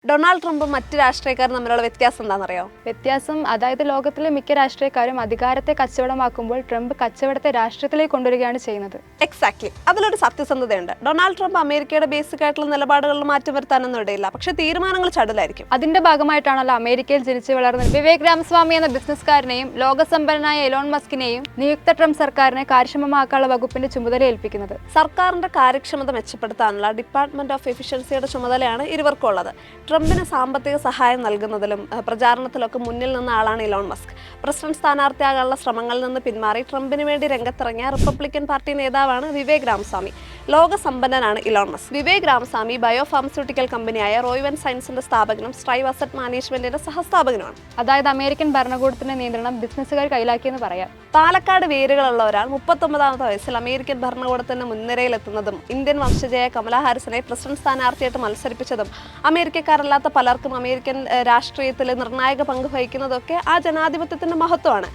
Donald ട്രംപും മറ്റ് രാഷ്ട്രീയക്കാരും തമ്മിലുള്ള വ്യത്യാസം എന്താണെന്നറിയോ? വ്യത്യാസം അതായത് ലോകത്തിലെ മിക്ക രാഷ്ട്രീയക്കാരും അധികാരത്തെ കച്ചവടമാക്കുമ്പോൾ ട്രംപ് കച്ചവടത്തെ രാഷ്ട്രീയത്തിലേക്ക് കൊണ്ടുവരികയാണ് ചെയ്യുന്നത്. എക്സാക്ട്ലി, അതിലൊരു സത്യസന്ധതയുണ്ട്. ഡൊണാൾഡ് ട്രംപ് അമേരിക്കയുടെ ബേസിക് ആയിട്ടുള്ള നിലപാടുകളിൽ മാറ്റം വരുത്താനൊന്നും ഇടയില്ല, പക്ഷേ തീരുമാനങ്ങൾ ചടുലായിരിക്കും. അതിന്റെ ഭാഗമായിട്ടാണല്ലോ അമേരിക്കയിൽ ജനിച്ചു വളർന്ന വിവേക് രാമസ്വാമി എന്ന ബിസിനസ്സുകാരനെയും ലോകസമ്പന്നനായ എലോൺ മസ്കിനെയും നിയുക്ത ട്രംപ് സർക്കാരിനെ കാര്യക്ഷമമാക്കാനുള്ള വകുപ്പിന്റെ ചുമതല ഏൽപ്പിക്കുന്നത്. സർക്കാരിന്റെ കാര്യക്ഷമത മെച്ചപ്പെടുത്താനുള്ള ഡിപ്പാർട്ട്മെന്റ് ഓഫ് എഫിഷ്യൻസിയുടെ ചുമതലയാണ് ഇരുവർക്കുള്ളത്. ട്രംപിന് സാമ്പത്തിക സഹായം നൽകുന്നതിലും പ്രചാരണത്തിലൊക്കെ മുന്നിൽ നിന്ന ആളാണ് ഇലോൺ മസ്ക്. പ്രസിഡന്റ് സ്ഥാനാർത്ഥിയാകാനുള്ള ശ്രമങ്ങളിൽ നിന്ന് പിന്മാറി ട്രംപിന് വേണ്ടി രംഗത്തിറങ്ങിയ റിപ്പബ്ലിക്കൻ പാർട്ടി നേതാവാണ് വിവേക് രാമസ്വാമി. ലോകസമ്പന്നനാണ് Elon Musk. Vivek Ramaswamy bio pharmaceutical കമ്പനിയായ റോയ്വൻ സയൻസിന്റെ സ്ഥാപകനും സ്ട്രൈവ് അസറ്റ് മാനേജ്മെന്റിന്റെ സഹസ്ഥാപകനുമാണ്. അതായത് അമേരിക്കൻ ഭരണകൂടത്തിന്റെ നിയന്ത്രണം ബിസിനസ്സുകാർ കൈലാക്കിയെന്ന് പറയാം. പാലക്കാട് വേരുകളുള്ള ഒരാൾ 39ാമത്തെ വയസ്സിൽ അമേരിക്കൻ ഭരണകൂടത്തിന്റെ മുൻനിരയിലെത്തുന്നതും ഇന്ത്യൻ വംശജയായ കമലാ ഹാരിസിനെ പ്രസിഡന്റ് സ്ഥാനാർത്ഥിയായിട്ട് മത്സരിപ്പിച്ചതും അമേരിക്കക്കാരല്ലാത്ത പലർക്കും അമേരിക്കൻ രാഷ്ട്രീയത്തിൽ നിർണായക പങ്ക് വഹിക്കുന്നതൊക്കെ ആ ജനാധിപത്യത്തിന്റെ മഹത്വമാണ്.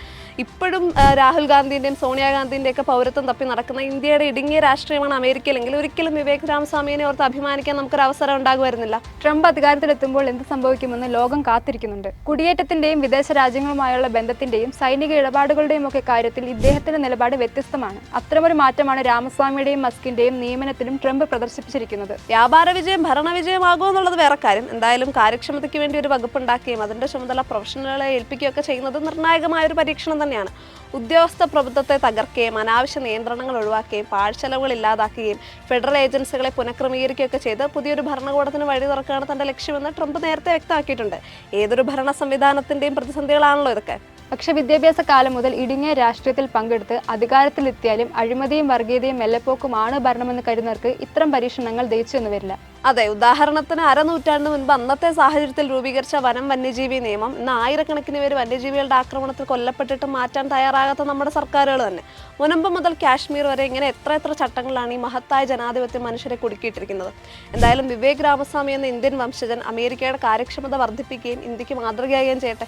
ഇപ്പോഴും രാഹുൽ ഗാന്ധിന്റെയും സോണിയാഗാന്ധിന്റെ ഒക്കെ പൗരത്വം തപ്പി നടക്കുന്ന ഇന്ത്യയുടെ ഇടുങ്ങിയ രാഷ്ട്രീയമാണ് അമേരിക്കയിലെങ്കിൽ ഒരിക്കലും വിവേക് രാമസ്വാമിയെ ഓർത്ത് അഭിമാനിക്കാൻ നമുക്കൊരു അവസരം ഉണ്ടാകുമായിരുന്നില്ല. ട്രംപ് അധികാരത്തിലെത്തുമ്പോൾ എന്ത് സംഭവിക്കുമെന്ന് ലോകം കാത്തിരിക്കുന്നുണ്ട്. കുടിയേറ്റത്തിന്റെയും വിദേശ രാജ്യങ്ങളുമായുള്ള ബന്ധത്തിന്റെയും സൈനിക ഇടപാടുകളുടെയും ഒക്കെ കാര്യത്തിൽ ഇദ്ദേഹത്തിന്റെ നിലപാട് വ്യത്യസ്തമാണ്. അത്തരമൊരു മാറ്റമാണ് രാമസ്വാമിയുടെയും മസ്കിന്റെയും നിയമനത്തിലും ട്രംപ് പ്രദർശിപ്പിച്ചിരിക്കുന്നത്. വ്യാപാര വിജയം ഭരണവിജയമാകുമോ എന്നുള്ളത് വേറെ കാര്യം. എന്തായാലും കാര്യക്ഷമതയ്ക്ക് വേണ്ടി ഒരു വകുപ്പുണ്ടാക്കുകയും അതിന്റെ ചുമതല പ്രൊഫഷണലുകളെ ഏൽപ്പിക്കുകയൊക്കെ ചെയ്യുന്നത് നിർണായകമായ ഒരു പരീക്ഷണം തന്നെയാണ്. ഉദ്യോഗസ്ഥ പ്രഭുത്വത്തെ തകർക്കുകയും അനാവശ്യ നിയന്ത്രണങ്ങൾ ഒഴിവാക്കുകയും പാഴ്ചെലവുകൾ ഇല്ലാതാക്കുകയും ഫെഡറൽ ഏജൻസികളെ പുനഃക്രമീകരിക്കുകയൊക്കെ ചെയ്ത് പുതിയൊരു ഭരണകൂടത്തിന് വഴി തുറക്കുകയാണ് തന്റെ ലക്ഷ്യമെന്ന് ട്രംപ് നേരത്തെ വ്യക്തമാക്കിയിട്ടുണ്ട്. ഏതൊരു ഭരണ സംവിധാനത്തിന്റെയും പ്രതിസന്ധികളാണല്ലോ ഇതൊക്കെ. പക്ഷെ വിദ്യാഭ്യാസ കാലം മുതൽ ഇടുങ്ങിയ രാഷ്ട്രീയത്തിൽ പങ്കെടുത്ത് അധികാരത്തിലെത്തിയാലും അഴിമതിയും വർഗീയതയും മെല്ലെപ്പോക്കുമാണ് ഭരണമെന്ന് കരുതുന്നവർക്ക് ഇത്തരം പരീക്ഷണങ്ങൾ ദയിച്ചെന്ന് വരില്ല. അതെ, ഉദാഹരണത്തിന് അരനൂറ്റാണ്ട് മുൻപ് അന്നത്തെ സാഹചര്യത്തിൽ രൂപീകരിച്ച വനം വന്യജീവി നിയമം ഇന്ന് ആയിരക്കണക്കിന് പേര് വന്യജീവികളുടെ ആക്രമണത്തിൽ കൊല്ലപ്പെട്ടിട്ട് മാറ്റാൻ തയ്യാറാകാത്ത നമ്മുടെ സർക്കാരുകൾ തന്നെ. മുനമ്പ് മുതൽ കാശ്മീർ വരെ ഇങ്ങനെ എത്ര ചട്ടങ്ങളാണ് ഈ മഹത്തായ ജനാധിപത്യം മനുഷ്യരെ കുടുക്കിയിട്ടിരിക്കുന്നത്. എന്തായാലും വിവേക് രാമസ്വാമി എന്ന ഇന്ത്യൻ വംശജൻ അമേരിക്കയുടെ കാര്യക്ഷമത വർദ്ധിപ്പിക്കുകയും ഇന്ത്യക്ക് മാതൃകയാകുകയും ചെയ്യട്ടെ.